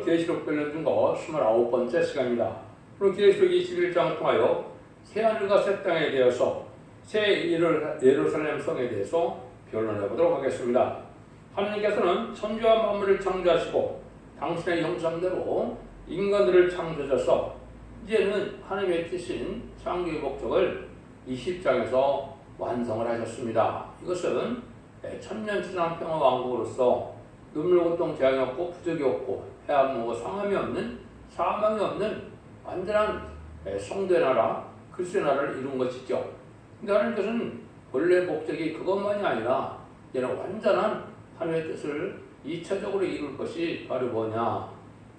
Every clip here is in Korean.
계시록 들려준 거 29번째 시간입니다. 오늘 계시록 21장을 통하여 새하늘과 새 땅에 대해서 새 예루살렘 성에 대해서 변론해 보도록 하겠습니다. 하나님께서는 천지와 만물을 창조하시고 당신의 형상대로 인간들을 창조하셔서 이제는 하나님의 뜻인 창조의 목적을 20장에서 완성을 하셨습니다. 이것은 천년지상 평화 왕국으로서 눈물 고통 재앙이 없고 부족이 없고 해함 뭐 상함이 없는 사망이 없는 완전한 성도의 나라 그리스도의 나라를 이룬 것이죠. 근데 하나님께서는 원래 목적이 그것만이 아니라 이제는 완전한 하나님의 뜻을 2차적으로 이룰 것이 바로 뭐냐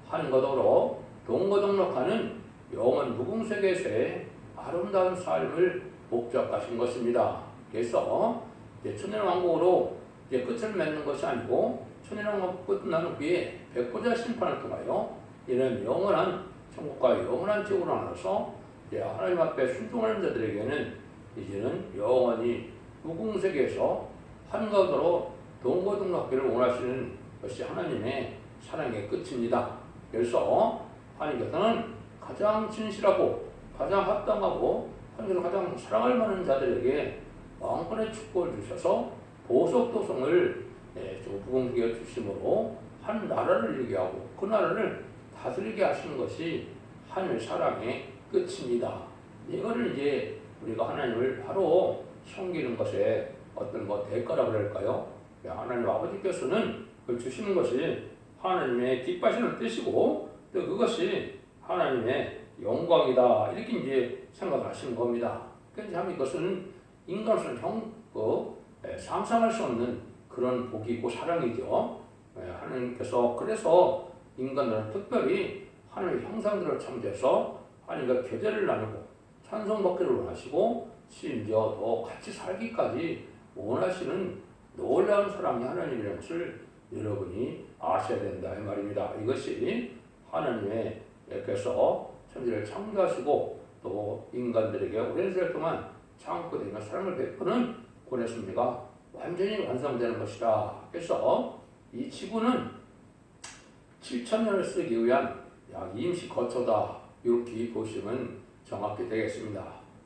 하는 것으로 동고동락하는 영원 무궁세계에서의 아름다운 삶을 목적하신 것입니다. 그래서 이제 천년왕국으로 이제 끝을 맺는 것이 아니고 천년왕국 끝나는 후에 백보자 심판을 통하여 이런 영원한 천국과 영원한 지옥으로 나눠서 이제 하나님 앞에 순종하는 자들에게는 이제는 영원히 무궁세계에서 한가운데로 동고동락기를 원하시는 것이 하나님의 사랑의 끝입니다. 그래서 하나님께서는 가장 진실하고 가장 합당하고 하나님께서 가장 사랑할 만한 자들에게 왕권의 축복을 주셔서 보석도성을 무궁세계에 주심으로 한 나라를 이루게 하고 그 나라를 다스리게 하시는 것이 하나님의 사랑의 끝입니다. 이거를 이제 우리가 하나님을 바로 섬기는 것에 어떤 대가라고 할까요? 하나님 아버지께서는 그걸 주시는 것이 하나님의 기뻐하시는 뜻이고 또 그것이 하나님의 영광이다 이렇게 이제 생각하시는 겁니다. 그래서 이것은 인간으로서는 상상할 수 없는 그런 복이고 사랑이죠. 하나님께서 그래서 인간들은 특별히 하나님의 형상들을 창조해서 하나님과 교제를 나누고 찬송받기를 원하시고 심지어 더 같이 살기까지 원하시는 놀라운 사랑이 하나님이라는 것을 여러분이 아셔야 된다 이 말입니다. 이것이 하나님께서 천지를 창조하시고 또 인간들에게 오랜 세월 동안 참고되며 사랑을 베푸는 구원의 섭리가 완전히 완성되는 것이다. 그래서 이 지구는 7,000년을 쓰기 위한 임시 거처다 이렇게 보시면 정확히 되겠습니다.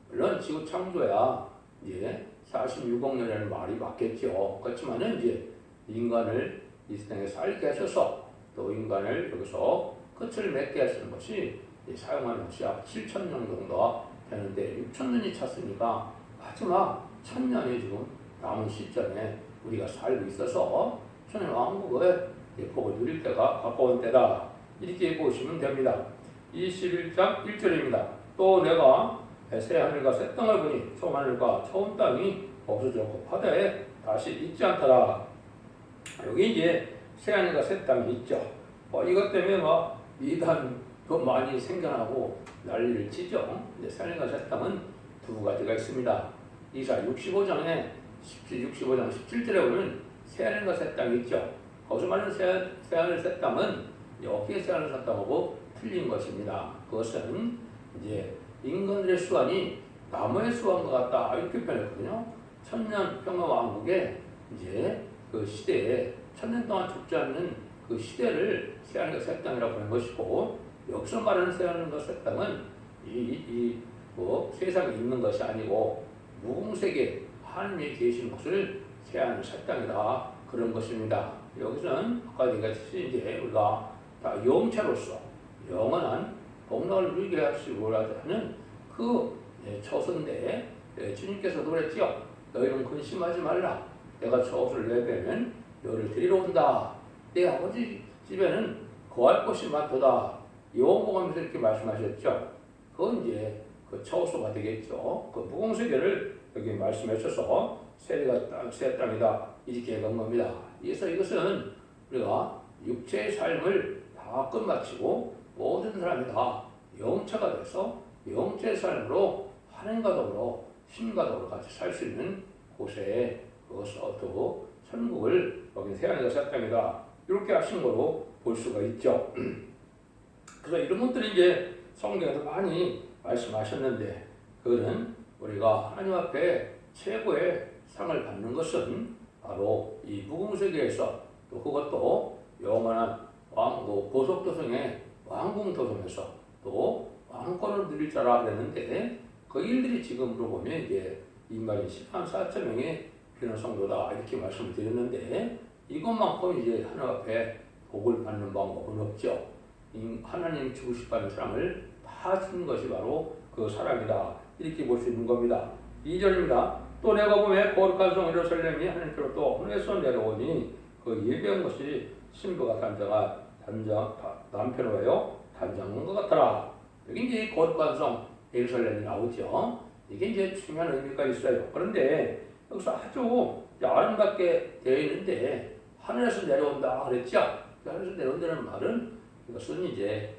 물론 지구 창조야 이제 46억 년이라는 말이 맞겠죠. 그렇지만은 이제 인간을 이 세상에 살게 하셔서 또 인간을 여기서 끝을 맺게 하시는 것이 사용하는 것이 약 7,000년 정도가 되는데 6,000년이 찼으니까 마지막 1,000년이 지금 남은 시점에 우리가 살고 있어서 천년 왕국의 복을 누릴 때가 가까운 때다 이렇게 보시면 됩니다. 21장 1절입니다. 또 내가 새 하늘과 새 땅을 보니 처음 하늘과 처음 땅이 없어졌고 바다에 다시 있지 않더라. 여기 이제 새 하늘과 새 땅이 있죠. 이것 때문에 미단도 많이 생겨나고 난리를 치죠. 새 하늘과 새 땅은 두 가지가 있습니다. 이사 65장 17절에 보면 새 하늘과 새 땅이 있죠. 거기서 말하는 새 하늘 새 땅은 여기에 새 하늘 새 땅하고 틀린 것입니다. 그것은 이제 인간들의 수완이 나무의 수완과 같다 이렇게 표현했거든요. 천년 평화 왕국의 이제 그 시대에 천년 동안 죽지 않는 그 시대를 새 하늘과 새 땅이라고 하는 것이고 여기서 말하는 새 하늘과 새 땅은 세상에 있는 것이 아니고 무궁세계 하나님이 계신 곳을 새 하늘 새 땅이다 그런 것입니다. 여기서는 아까 얘기했듯이 이제 우리가 다 영체로서 영원한 복락을 누리게 하시고 하는 그 처소인데 주님께서도 그랬지요. 너희는 근심하지 말라. 내가 저것을 내빼면 너를 데리러 온다. 내 아버지 집에는 거할 곳이 많도다. 요한복음에서 이렇게 말씀하셨죠. 그건 이제 그 처소가 되겠죠. 그 무궁세계를 여기 말씀해 주셔서 새 땅이다 이렇게 얘기한 겁니다. 그래서 이것은 우리가 육체의 삶을 다 끝마치고 모든 사람이 다 영체가 돼서 영체의 삶으로 하나님과 더불어 신과 더불어 같이 살 수 있는 곳에 또 천국을 여기 새 하늘과 새 땅이다 이렇게 하신 거로 볼 수가 있죠. 그래서 이런 것들이 이제 성경에서 많이 말씀하셨는데 그거는 우리가 하나님 앞에 최고의 상을 받는 것은 바로 이 무궁세계에서 또 그것도 영원한 고속도성의 왕궁도성에서 또 왕권을 누릴 자라 그랬는데 그 일들이 지금으로 보면 이제 인마진 10만 4천 명의 귀한 성도다 이렇게 말씀을 드렸는데 이것만큼 이제 하나님 앞에 복을 받는 방법은 없죠. 하나님 주고 싶어하는 사랑을 다 주는 것이 바로 그 사랑이다 이렇게 볼 수 있는 겁니다. 2절입니다. 또 내가 보면 거룩한 성 예루살렘이 하나님께로부터 하늘에서 내려오니 그 예배한 것이 신부가 남편을 위하여 단장한 것 같더라. 여기 이제 거룩한 성 예루살렘이 나오죠. 이게 이제 중요한 의미가 있어요. 그런데 여기서 아주 아름답게 되어 있는데 하늘에서 내려온다 그랬죠. 하늘에서 내려온다는 말은 이것은 이제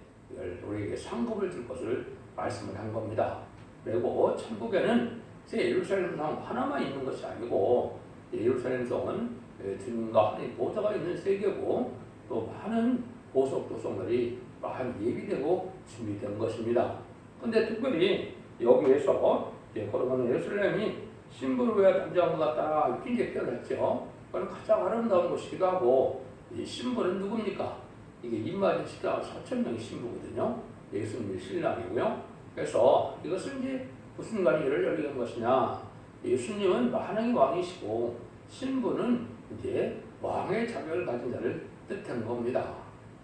우리에게 상급을 줄 것을 말씀을 한 겁니다. 그리고 천국에는 예루살렘 성 하나만 있는 것이 아니고 예루살렘 성은 주님과 하나님 보좌가 있는 세계고 또 많은 보석도성들이 많이 예비되고 준비된 것입니다. 근데 특별히 여기에서 거룩한 예루살렘이 신부를 위해 단장한 것 같다 이렇게 이제 표현했죠. 그건 가장 아름다운 곳이기도 하고 이 신부는 누굽니까? 이게 인마진 10만 4천 명의 신부거든요. 예수님의 신랑이고요. 그래서 이것은 이제 무슨 관계를 열리는 것이냐? 예수님은 만왕의 왕이시고 신부는 이제 왕의 자격을 가진 자를 뜻하는 겁니다.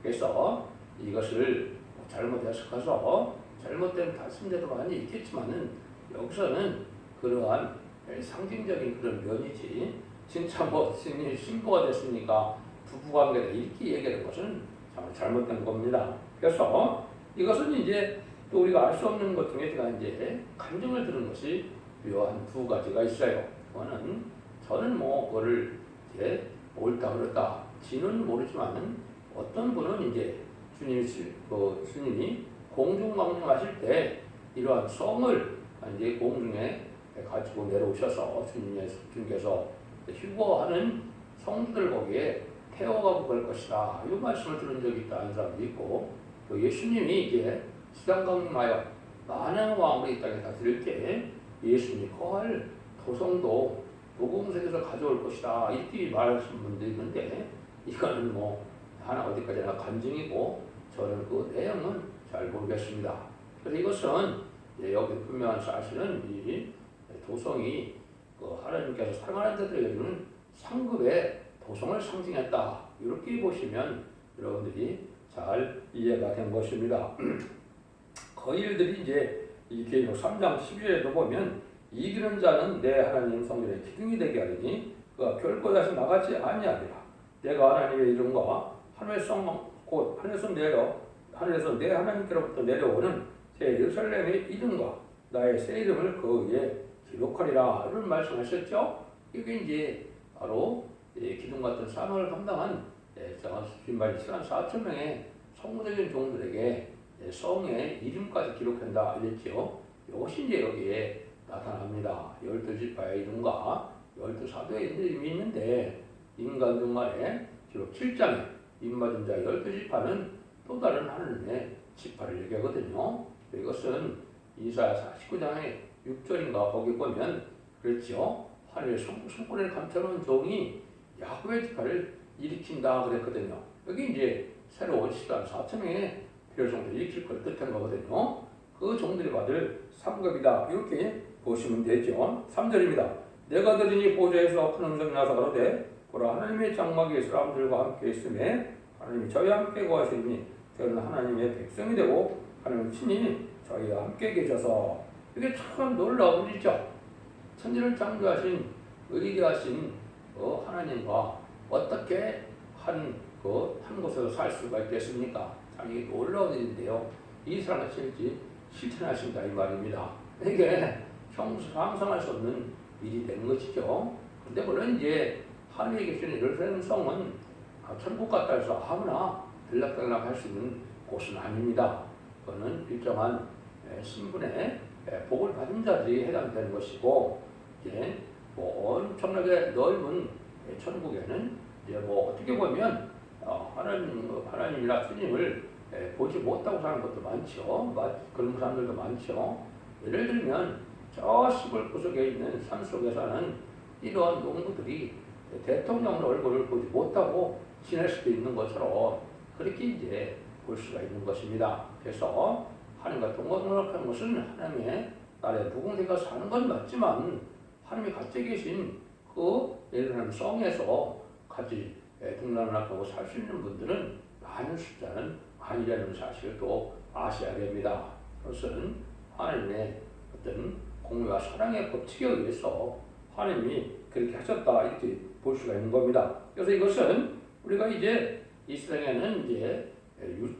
그래서 이것을 잘못 해석해서 잘못된 말씀대로 많이 있겠지만은 여기서는 그러한 상징적인 그런 면이지 진짜 뭐 신부가 됐으니까 부부관계다 이렇게 얘기하는 것은 정말 잘못된 겁니다. 그래서 이것은 이제 또 우리가 알 수 없는 것 중에 제가 이제 간증을 들은 것이 묘한 두 가지가 있어요. 그거는 저는 뭐 그거를 이제 옳다 그렇다 지는 모르지만은 어떤 분은 이제 주님이 공중 강림하실 때 이러한 성을 이제 공중에 가지고 내려오셔서 주님께서 휴거하는 성들을 거기에 태워가고 갈 것이다. 이 말씀을 들은 적이 있다는 사람도 있고 또 예수님이 이제 시간 강림하여 만왕의 왕으로 이 땅에 다스릴 때 예수님이 거할 도성도 도공생에서 가져올 것이다. 이렇게 말하신 분도 있는데 이거는 뭐 하나 어디까지나 간증이고 저는 그 내용은 잘 모르겠습니다. 그래서 이것은 여기 분명한 사실은 이 도성이 그 하나님께서 사랑하는 자들에게 주는 상급의 도성을 상징했다. 이렇게 보시면 여러분들이 잘 이해가 된 것입니다. 그 일들이 이제 이 계시록 3장 12절에도 보면 이기는 자는 내 하나님 성전의 기둥이 되게 하리니 그가 결코 다시 나가지 아니하리라. 내가 하나님의 이름과 하늘에서 내 하나님께로부터 내려오는 새 예루살렘의 이름과 나의 새 이름을 그 위에 기록하리라. 이런 말씀하셨죠. 이게 이제 바로 기둥 같은 사명을 감당한 주님말 7만 4천 명의 성도적인 종들에게 성의 이름까지 기록한다 이랬죠. 이것이 이제 여기에 나타납니다. 12지파의 이름과 12사도의 이름이 있는데 인간 중간에 기록 7장에 인마진 자 12지파는 또 다른 하나님의 지파를 얘기하거든요. 이것은 이사야 49장의 6절인가 거기 보면 그랬죠. 하늘의 손권을 감춰놓은 종이 야곱의 지파를 일으킨다 그랬거든요. 여기 이제 새로운 10만 4천 명의 필요성들을 일으킬 걸 뜻한 거거든요. 그 종들이 받을 상급이다 이렇게 보시면 되죠. 3절입니다. 내가 들으니 보좌에서 큰 음성이 나서 가로되 보라 하나님의 장막이 사람들과 함께 있음에 하나님이 저희와 함께 거하시니 저희는 하나님의 백성이 되고 하나님 친히 저희와 함께 계셔서 이게 참 놀라운 일이죠. 천지를 창조하신 의리하신 하나님과 어떻게 한 곳에서 살 수가 있겠습니까? 참 이게 놀라운 일인데요. 이 사람을 실천하신다 이 말입니다. 이게 평소 상상할 수 없는 일이 된 것이죠. 근데 물론 이제 하늘에 계시는 예루살렘 성은 천국 같다 해서 아무나 들락달락 할 수 있는 곳은 아닙니다. 그거는 일정한 신분의 복을 받은 자들이 해당되는 것이고 이제 엄청나게 넓은 천국에는 이제 어떻게 보면 하나님이나 주님을 보지 못하고 사는 것도 많죠. 그런 사람들도 많죠. 예를 들면 저 시골 구석에 있는 산속에 사는 이러한 농부들이 대통령 얼굴을 보지 못하고 지낼 수도 있는 것처럼 그렇게 이제 볼 수가 있는 것입니다. 그래서 하나님과 동거동락하는 것은 하나님의 나라의 무공세가 사는 건 맞지만 하나님이 같이 계신 그 예루살렘 성에서 같이 동락하고 살 수 있는 분들은 많은 숫자는 아니라는 사실을 또 아셔야 됩니다. 그것은 하나님의 어떤 공의와 사랑의 법칙에 의해서 하나님이 그렇게 하셨다 이렇게 볼 수가 있는 겁니다. 그래서 이것은 우리가 이제 이 세상에는 이제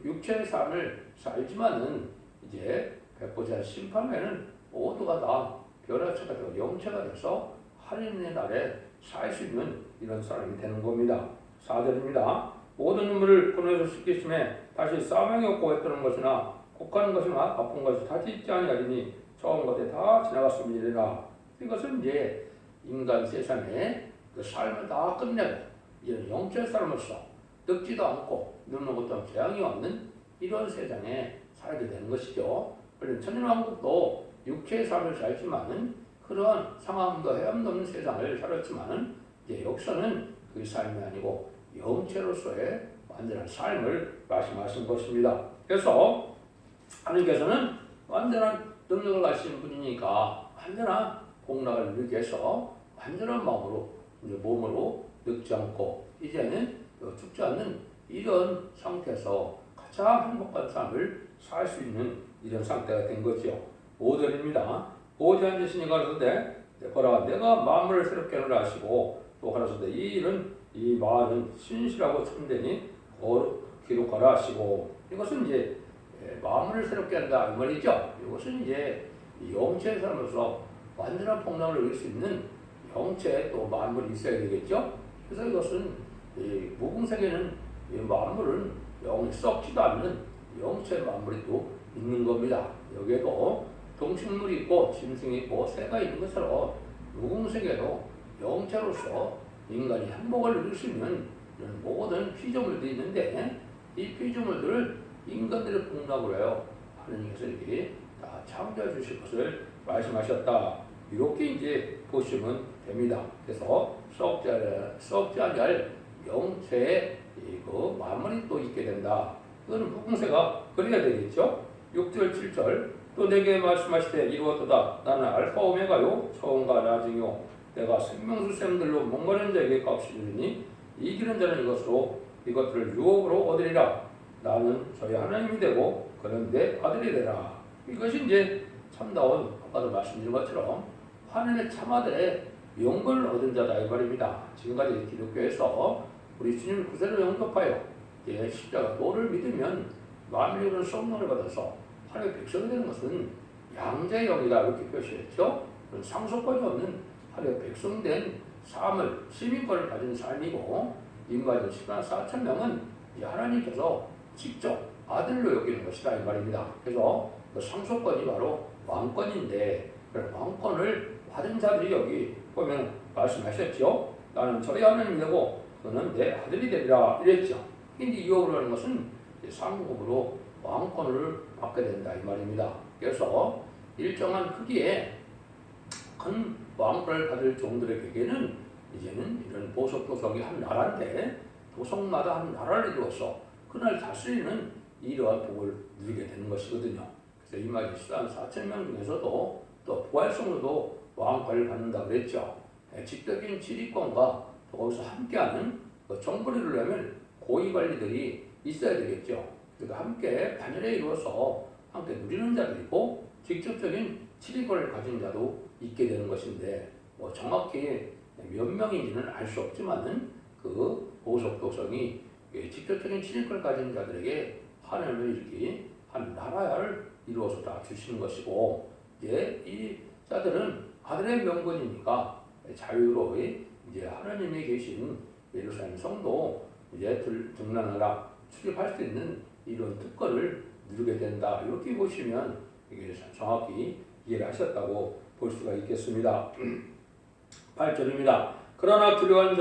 육체의 삶을 살지만은 이제 백보자 심판에는 모두가 다 변화체가 되고 영체가 돼서 하나님의 나라에 살 수 있는 이런 사람이 되는 겁니다. 4절입니다. 모든 눈물을 끊어서 씻기심에 다시 사망이 없고 했던 것이나 곡하는 것이나 아픈 것이 다시 있지 아니하리니 처음 것에 다 지나갔음이니라. 이것은 이제 인간 세상에 그 삶을 다 끝내고 이런 영적 삶으로서 늙지도 않고 늙는 것도 없는 재앙이 없는 이런 세상에 살게 되는 것이죠. 그런데 천년왕국도 육체의 삶을 살지만은 그러한 상함도 헤엄도 없는 세상을 살았지만은 이제 여기서는 그 삶이 아니고 영체로서의 완전한 삶을 말씀하신 것입니다. 그래서 하나님께서는 완전한 능력을 가신 분이니까 완전한 복락을 누리게 해서 완전한 마음으로 이제 몸으로 늙지 않고 이제는 죽지 않는 이런 상태에서 가장 행복한 삶을 살 수 있는 이런 상태가 된 거죠. 5절입니다. 보지 앉으시니 가라사대 보라 내가 만물을 새롭게 하느라 하시고 또 가라사대 이 일은 이 말은 신실하고 참되니 기록하라 하시고 이것은 이제 만물을 새롭게 한다 이 말이죠. 이것은 이제 영체의 사람으로서 완전한 폭락을 이룰 수 있는 영체 또 만물이 있어야 되겠죠. 그래서 이것은 무궁세계는 만물은 영이 썩지도 않는 영체 만물이 또 있는 겁니다. 여기에도 동식물이 있고 짐승이 있고 새가 있는 것처럼 무궁세계도 영체로서 인간이 행복을 누릴 수 있는 모든 피조물들이 있는데 이 피조물들을 인간들의 복락으로 해요. 하나님께서 이렇게 다 창조해 주실 것을 말씀하셨다. 이렇게 이제 보시면 됩니다. 그래서 썩지 아니할 영체의 그 만물이 또 있게 된다. 이거는 무궁세가 그래야 되겠죠. 6절 7절 또 내게 말씀하시되 이루었도다. 나는 알파 오메가요 처음과 나중이요 내가 생명수 샘들로 목마른 자에게 값이 주리니 이기는 자는 이것들을 유업으로 얻으리라. 나는 저희 하나님이 되고 그는 내 아들이 되라. 이것이 이제 참다운 아까도 말씀드린 것처럼 하나님의 참아들의 영광을 얻은 자다 이 말입니다. 지금까지 기독교에서 우리 주님을 구세로 영접하여 십자가 도를 믿으면 만민의 성령을 받아서 하나님의 백성이 되는 것은 양자의 영이다 이렇게 표시했죠. 상속권이 없는 하나님의 백성된 삶을 시민권을 가진 삶이고 인마전 10만 4천 명은 하나님께서 직접 아들로 여기는 것이다 이 말입니다. 그래서 그 상속권이 바로 왕권인데 왕권을 받은 자들이 여기 보면 말씀하셨죠. 나는 저희 하나님이 되고 그는 내 아들이 되리라 이랬죠. 근데 이어로 하는 것은 상급으로 왕권을 받게 된다 이 말입니다. 그래서 일정한 크기의 큰 왕권을 받을 종들에게는 이제는 이런 보석 도성이 한 나라인데 도성마다 한 나라를 이루어서 그날 다스리는 이러한 복을 누리게 되는 것이거든요. 그래서 이 말이 14만 4천 명 중에서도 또 부활성으로도 왕권을 받는다 그랬죠. 직접적인 지리권과 또 거기서 함께하는 정부를 이루려면 고위관리들이 있어야 되겠죠. 그러니까 함께 단일에 이루어서 함께 누리는 자들이고 직접적인 지리권을 가진 자도 있게 되는 것인데 정확히 몇 명인지는 알 수 없지만은 그 보석 도성이 직접적인 지리권을 가진 자들에게 하나님을 이렇게 한 나라를 이루어서 다 주시는 것이고 이 자들은 아들의 명분이니까 자유로 이제 하나님이 계신 예루살렘 성도 이제 등란하라 출입할 수 있는 이런 특권을 누리게 된다. 이렇게 보시면 이게 정확히 이해를 하셨다고 볼 수가 있겠습니다. 8절입니다. 그러나 두려워하는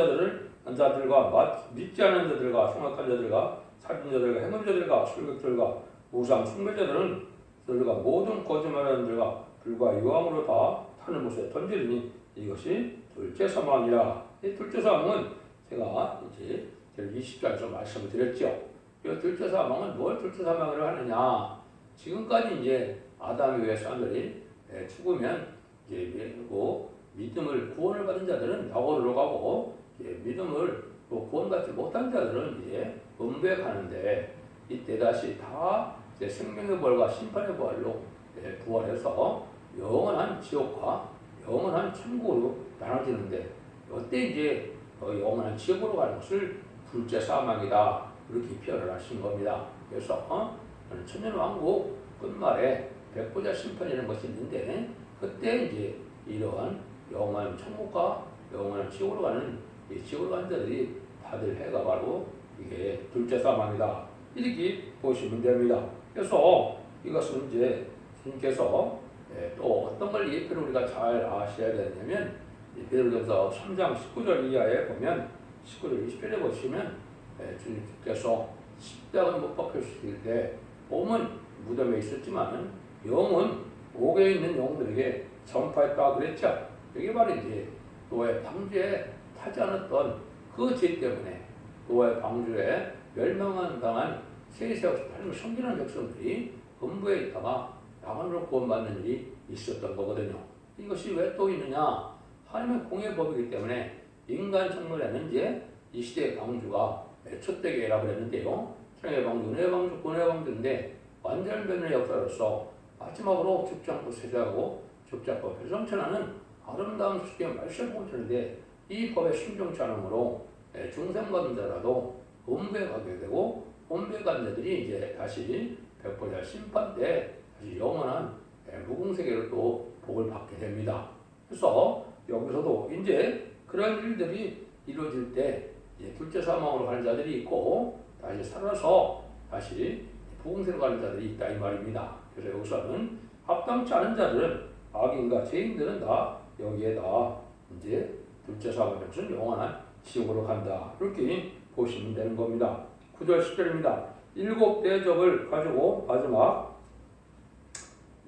자들과 믿지 않는 자들과 흉악한 자들과 살인자들과 행음자들과 술객들과 우상 숭배자들은 그들과 모든 거짓말하는 자들과 불과 유황으로 다 타는 곳에 던지리니 이것이 둘째 사망이라. 이 둘째 사망은 제가 이제 20절에서 말씀을 드렸죠. 이 둘째 사망은 뭘 둘째 사망을 하느냐? 지금까지 이제 아담에 의해 사람들이 죽으면 이제 믿음을 구원을 받은 자들은 낙원으로 가고 믿음을 또 구원받지 못한 자들은 이제 음부에 가는데 이때 다시 다 이제 생명의 부활과 심판의 부활로 부활해서 영원한 지옥과 영원한 천국으로 나눠지는데 이때 이제 영원한 지옥으로 가는 것을 둘째 사망이다 이렇게 표현을 하신 겁니다. 그래서 천년왕국 끝말에 백보자 심판이라는 것이 있는데 그때 이제 이러한 영원한 천국과 영원한 지옥으로 가는 이 지옥으로 가는 자들이 받을 해가 바로 이게 둘째 사망이다 이렇게 보시면 됩니다. 그래서 이것은 이제 주님께서 또 어떤 걸 예표로 우리가 잘 아셔야 되냐면 베드로전서 3장 19절 이하에 보면 19절 20절에 보시면 주님께서 십자가에 못 박혔을 때 몸은 무덤에 있었지만 영은 옥에 있는 영들에게 전파했다 그랬죠. 이게 바로 이제 노아의 방주에 타지 않았던 그 죄 때문에 노아의 방주에 멸망당한 세세와 하나님을 섬기는 백성들이 음부에 있다가 낙원으로 구원받는 일이 있었던 거거든요. 이것이 왜 또 있느냐? 하나님의 공의 법이기 때문에 인간 정말에는 이제 이 시대의 방주가 촛대교회라고 그랬는데요. 천의 방주, 은혜의 방주, 구원의 방주인데 완전 변의 역사로서 마지막으로 죽지 않고 세자하고 죽지 않고 배성천하는 아름다운 수식의 말씀을 보여주는데 이 법에 순종치 않으므로 중생받은 자라도 음부에 가게 되고 음부에 간 자들이 이제 다시 백보자 심판 때 다시 영원한 무궁세계로 또 복을 받게 됩니다. 그래서 여기서도 이제 그런 일들이 이루어질 때 이제 둘째 사망으로 가는 자들이 있고 다시 살아서 다시 부흥세로 가는 자들이 있다 이 말입니다. 그래서 여기서는 합당치 않은 자들은 악인과 죄인들은 다 여기에다 이제 둘째 사망의 것은 영원한 지옥으로 간다 이렇게 보시면 되는 겁니다. 9절 10절입니다. 일곱 대접을 가지고 마지막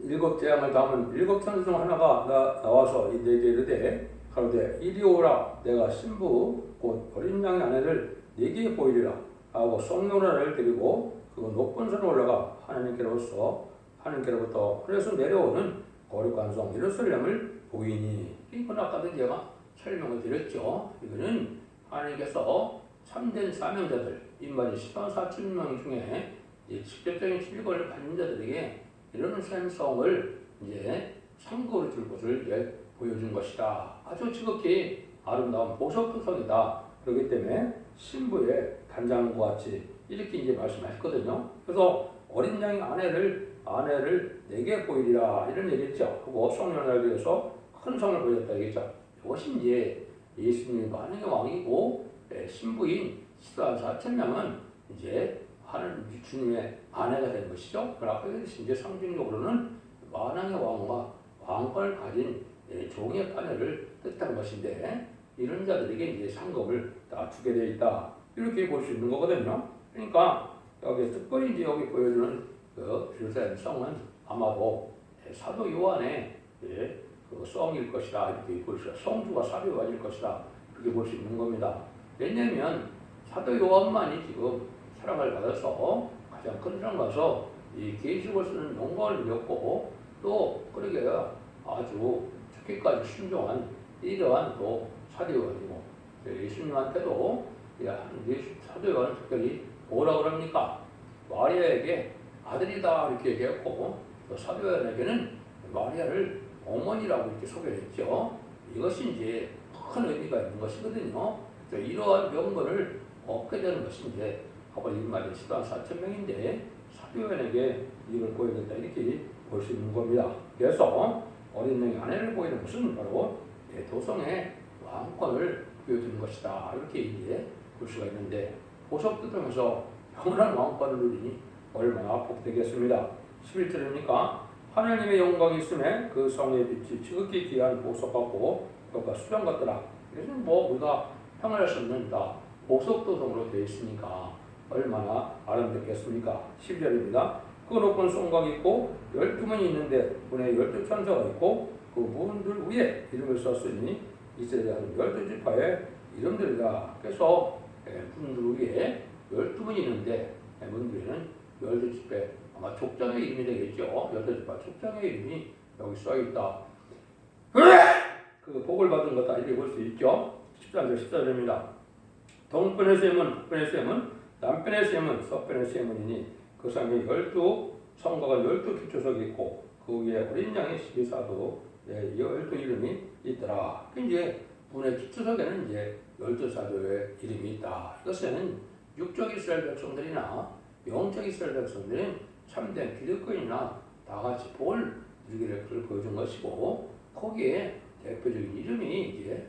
일곱 재앙을 담은 일곱 천사 중 하나가 나와서 내게 이르되 가로되 이리 오라 내가 신부 곧 어린 양의 아내를 네게 보이리라 하고 성령을 드리고 그 높은 산에 올라가 하나님께로부터 하늘에서 내려오는 거룩한 성 예루살렘을 보이니 이건 아까도 제가 설명을 드렸죠. 이거는 하나님께서 참된 사명자들 인마지 140,000명 중에 직접적인 실권을 받는 자들에게 예루살렘 성을 이제 상급으로 줄 것을 이제 보여준 것이다. 아주 지극히 아름다운 보석토성이다. 그렇기 때문에 신부의 단장과 같이 이렇게 이제 말씀하셨거든요. 그래서 어린 양의 아내를 내게 보이리라 이런 얘기했죠. 그리고 성령을 위해서 큰 성을 보였다 얘기했죠. 이것이 이제 예수님이 만왕의 왕이고 신부인 140,000명은 이제 하나님 주님의 아내가 된 것이죠. 그러나 이제 상징적으로는 만왕의 왕과 왕권을 가진 종의 파멸을 뜻하는 것인데 이런 자들에게 이제 상급을 다 주게 되어 있다. 이렇게 볼 수 있는 거거든요. 그러니까 여기 특별히 이제 여기 보여주는 그 예루살렘 성은 아마도 사도 요한의 그 성일 것이다. 이렇게 볼 수 있어요. 성주가 사도가 될 것이다. 그렇게 볼 수 있는 겁니다. 왜냐하면 사도 요한만이 지금 사랑을 받아서 가장 큰 사람 가서 이 계시록을 쓰는 영광을 누렸고 또 그러게 아주 죽기까지 순종한 이러한 또 사도요한이고 예수님한테도 사도 요한은 특별히 뭐라 그럽니까? 마리아에게 아들이다 이렇게 얘기했고 또 사도 요한에게는 마리아를 어머니라고 이렇게 소개를 했죠. 이것이 이제 큰 의미가 있는 것이거든요. 이러한 명분을 얻게 되는 것이 이제 아까 이말이 140,000명인데 사도요한에게 이걸 보여줬다 이렇게 볼 수 있는 겁니다. 그래서 어린 양의 아내를 보이는 것은 바로 도성의 왕권을 보여주는 것이다 이렇게 이제 볼 수가 있는데 보석도 통해서 영원한 왕권을 누리니 얼마나 복되겠습니다. 11절입니까? 하나님의 영광이 있음에 그 성의 빛이 지극히 귀한 보석 같고 그것과 수정 같더라. 이것은 뭐 우리가 평할 수 없는 다 보석도성으로 되어 있으니까 얼마나 아름답겠습니까? 12절입니다. 그 높은 성곽이 있고 12문이 있는데 문에 12천사가 있고 그 문들 위에 이름을 썼으니 이스라엘 12지파의 이름들이다. 그래서 문들 위에 12문이 있는데 문들에는 열두 지파 아마 족장의 이름이 되겠죠. 열두 지파 족장의 이름이 여기 써 있다. 그 복을 받은 것 다 읽어볼 수 있죠. 13절 14절입니다. 동편의 셈은 북편의 셈은 남편의 셈은 서편의 셈이니 그 상에 12성곽은 12기초석이 있고 그 위에 어린 양의 12사도 12 이름이 있더라. 이제 분의 기초석에는 이제 12사도의 이름이 있다. 이것은 육적 이스라엘 백성들이나 영적 이스라엘 백성들은 참된 기득권이나 다 같이 복을 누리기를 보여준 것이고 거기에 대표적인 이름이 이제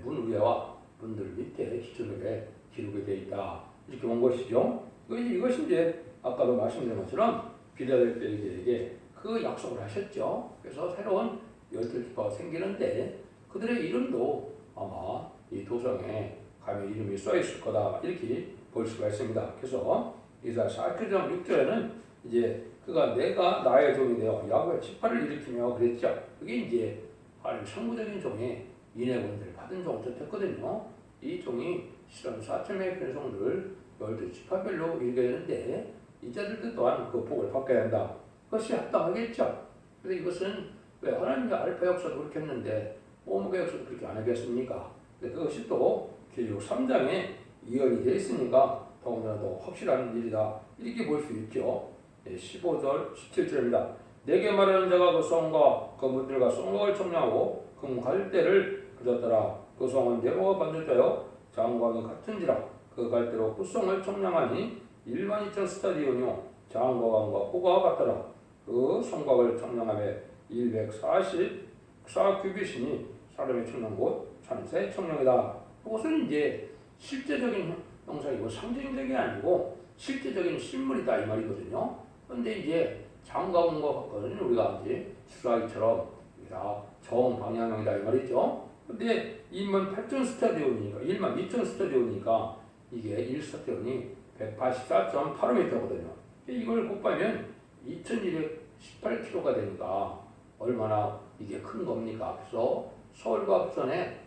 문 위와 문들 밑에 기초석에 기록이 되어 있다. 이렇게 본 것이죠. 이것이 이제 아까도 말씀드린 것처럼 빌라델피아에게 그 약속을 하셨죠. 그래서 새로운 12지파가 생기는데 그들의 이름도 아마 이 도성에 가면 이름이 써 있을 거다. 이렇게 볼 수가 있습니다. 그래서 이사 4장 6절에는 이제 그가 내가 나의 종이 되어 야곱의 지파를 일으키며 그랬죠. 그게 이제 하나님 성부적인 종의 인해권들을 받은 종을 뜻했거든요. 이 종이 이스라엘 4천명의 편성들을 12지파별로 일게 되는데 이 자들도 또한 그 복을 받게 된다. 그것이 합당하겠죠. 그래서 이것은 왜 하나님의 알파 역사도 그렇게 했는데 오므가 역사도 그렇게 안 하겠습니까? 그것이 또 계시록 3장에 이언이 되어 있으니까 더군다나 더 확실한 일이다. 이렇게 볼 수 있죠. 15절 17절입니다. 내게 말하는 자가 그 성과 그 문들과 성곽을 청량하고 금 갈대를 그렸더라. 그 성은 네모가 반죽되어 장광이 같은지라 그 갈대로 구성을 청량하니 12,000 스타디온이요 장과강과 호가 같더라. 그 성곽을 청량함에 144규빗이니 사람이 청량 곧 천사의 청량이다. 이것은 이제 실제적인 형상이고 상징적이 아니고 실제적인 실물이다 이 말이거든요. 그런데 이제 장과강과 같거든요. 우리가 이제 주라기처럼 다 정방향형이다 이 말이죠. 근데 28,000 스타디온이니까 12,000 스타디온이니까 이게 1스타디온이 184.85m거든요. 이걸 곱하면 2,218km가 되니까 얼마나 이게 큰 겁니까? 그래서 서울과 부산의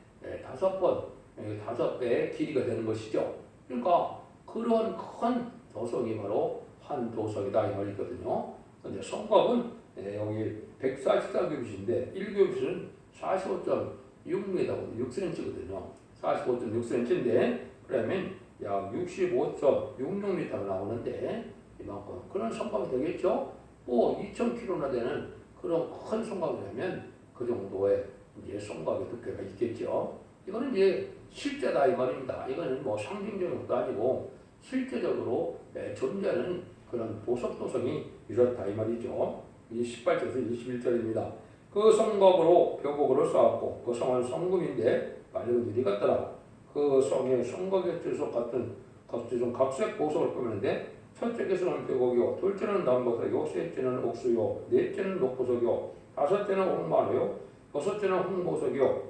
5배의 길이가 되는 것이죠. 그러니까 그런 큰 도성이 바로 한 도성이다 이 말이거든요. 근데 성곽은 여기 144규빗인데 1규빗은 45.6m, 6cm거든요. 45.6cm인데 그러면 약 65.66m가 나오는데 이만큼 그런 성곽이 되겠죠. 2,000km나 되는 그런 큰 성곽이라면 그 정도의 이제 성곽의 두께가 있겠죠. 이거는 이제 실제다 이 말입니다. 이거는 뭐 상징적인 것도 아니고 실제적으로 존재하는 그런 보석 도성이 이렇다 이 말이죠. 이 18절에서 21절입니다. 그 성곽으로 벼곡으로 쌓았고 그 성은 성금인데 맑은 유리 같더라. 그 성에 성곽의 주석 같은 각색 보석을 꾸미는데 첫째 개수는 벼곡이요 둘째는 남보석이요 셋째는 옥수요 넷째는 녹보석이요 다섯째는 홍마루요 여섯째는 홍보석이요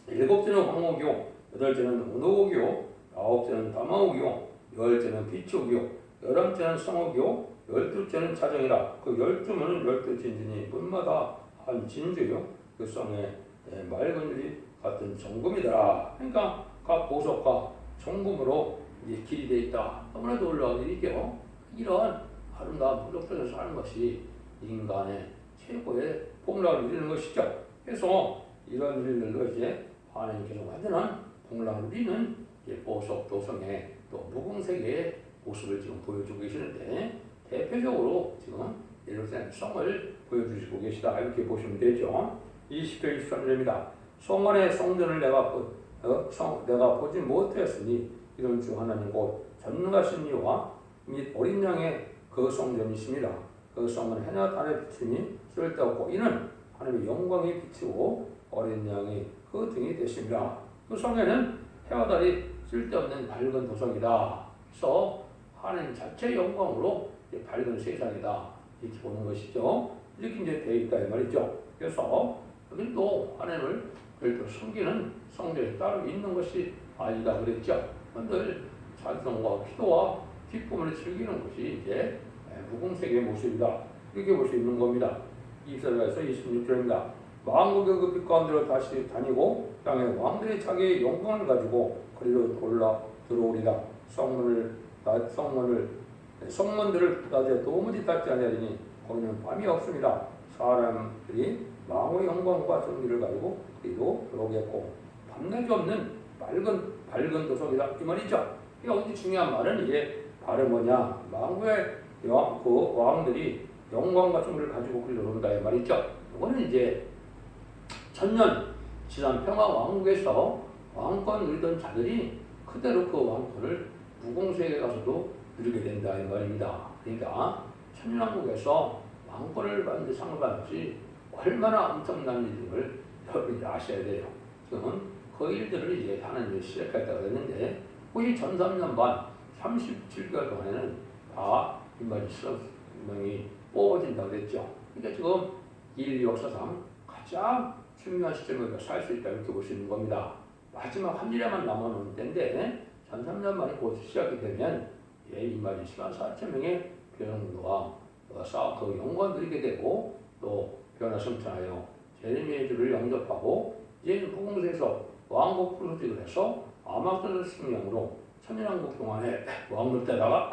일곱째는 황옥이요 여덟째는 은옥이요 아홉째는 담화옥이요 열째는 비촉이요 열한째는 성옥이요 열둘째는 자정이라. 그 12문은 12진진이 문마다 한 진주요 그 성에 맑은 유리 같은 정금이더라. 그러니까 각 보석과 정금으로 이제 길이 되어 있다. 너무나 놀라운 일이죠. 이런 아름다운 무력들에서 사는 것이 인간의 최고의 복락을 누리는 것이죠. 그래서 이런 일들로 이제 하나님께서 만드는 복락을 누리는 보석 도성의 또 무궁세계의 모습을 지금 보여주고 계시는데 대표적으로 지금 예루살렘 성을 보여주시고 계시다 이렇게 보시면 되죠. 20절 23절입니다. 성원의 성전을 내가 보지 못하였으니 이런 주 하나님 곧 전능하신 이와 및 어린 양의 그 성전이십니다. 그 성은 해나 달의 비침이 쓸데없고 이는 하나님의 영광이 비치고 어린 양이 그 등이 되십니다. 그 성에는 해와 달이 쓸데없는 밝은 도성이다. 그래서 하나님 자체의 영광으로 밝은 세상이다 이렇게 보는 것이죠. 이렇게 이제 되어 있다 이 말이죠. 그래서 여기도 하나님을 별도로 섬기는 성전이 따로 있는 것이 아니다 그랬죠. 늘 찬송과 기도와 기쁨을 즐기는 것이 이제 무궁세계의 모습이다 이렇게 볼 수 있는 겁니다. 이사야서 26절입니다. 만국의 그 빛 가운데로 다시 다니고 땅의 왕들이 자기의 영광을 가지고 그리로 들어오리라. 성문을 성문들을 낮에 도무지 닫지 아니하리니 거기는 밤이 없습니다. 사람들이 망호의 영광과 정의를 가지고 그리도 들어오겠고 밤낮이 없는 밝은 도성이다 이 말이죠. 이 어디 중요한 말은 이게 바로 뭐냐, 망호의 그 왕들이 영광과 정의를 가지고 들어온다 이 말이죠. 이거는 이제 천년 지난 평화 왕국에서 왕권 누리던 자들이 그대로 그 왕권을 무공세에 가서도 누리게 된다 이 말입니다. 그러니까 천년왕국에서 왕권을 받는 상을 받지 얼마나 엄청난 일임을 여러분이 아셔야 돼요. 지금 그 일들을 이제 하는 시작할 때가 됐는데 이 전 3년 반 37개월 동안에는 다 인물이 명이 뽑아진다고 그랬죠. 그러니까 지금 인류 역사상 가장 중요한 시점을 살 수 있다 이렇게 볼 수 있는 겁니다. 마지막 한 일에만 남아놓은 때인데 전 3년 만에 곧 시작이 되면 이말이 14,000명의 변호와 그 영광을 누리게 되고 또 변화 성천하여 제레미야를 영접하고 이제 후궁세에서 왕국 풀어지기로 해서 아마존 승령으로 천년왕국 동안에 왕국 때다가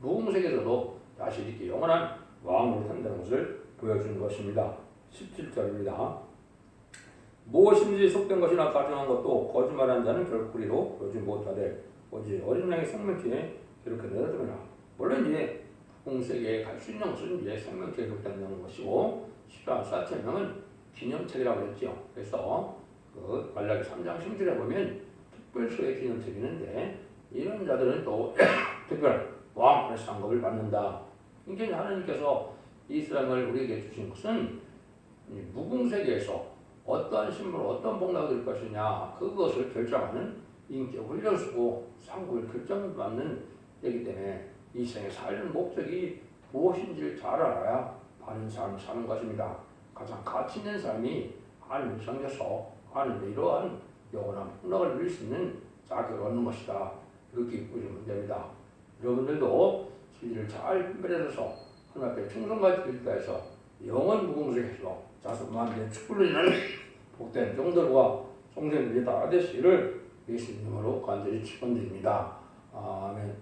무궁세계에서도 다시 이렇게 영원한 왕으로 산다는 것을 보여주는 것입니다. 17절입니다. 무엇인지 속된 것이나 가정한 것도 거짓말한 자는 결코 그리로 보지 못하되 오직 어린 양의 생명체에 이렇게 내어주느라. 물론 이제 공세계에 갈 수 있는 것은 이제 생명체에 기록된다는 것이고 14,000명은 기념책이라고 했죠. 그래서 그 말라기 3장 10절에 보면 특별소의 기념책이 있는데 이런 자들은 또 특별 왕권의 상급을 받는다. 이게 하나님께서 이스라엘을 우리에게 주신 것은 무궁세계에서 어떠한 신분, 어떤 복락이 될 것이냐 그것을 결정하는 인격 훈련수고 상급을 결정받는 되기 때문에 이 생에 살는 목적이 무엇인지를 잘 알아야 바른 삶을 사는 것입니다. 가장 가치 있는 삶이 하나님을 섬겨서 하나님의 이러한 영원한 풍락을 누릴 수 있는 자격을 얻는 것이다. 이렇게 보시면 됩니다. 여러분들도 진리를 잘 분별해서 하나님 앞에 충성까지 드리다 해서 영원 무궁색에서 자손만대 축복을 이루는 복된 종들과 성전들이 다 되시기를 예수님으로 간절히 축원드립니다. 아멘.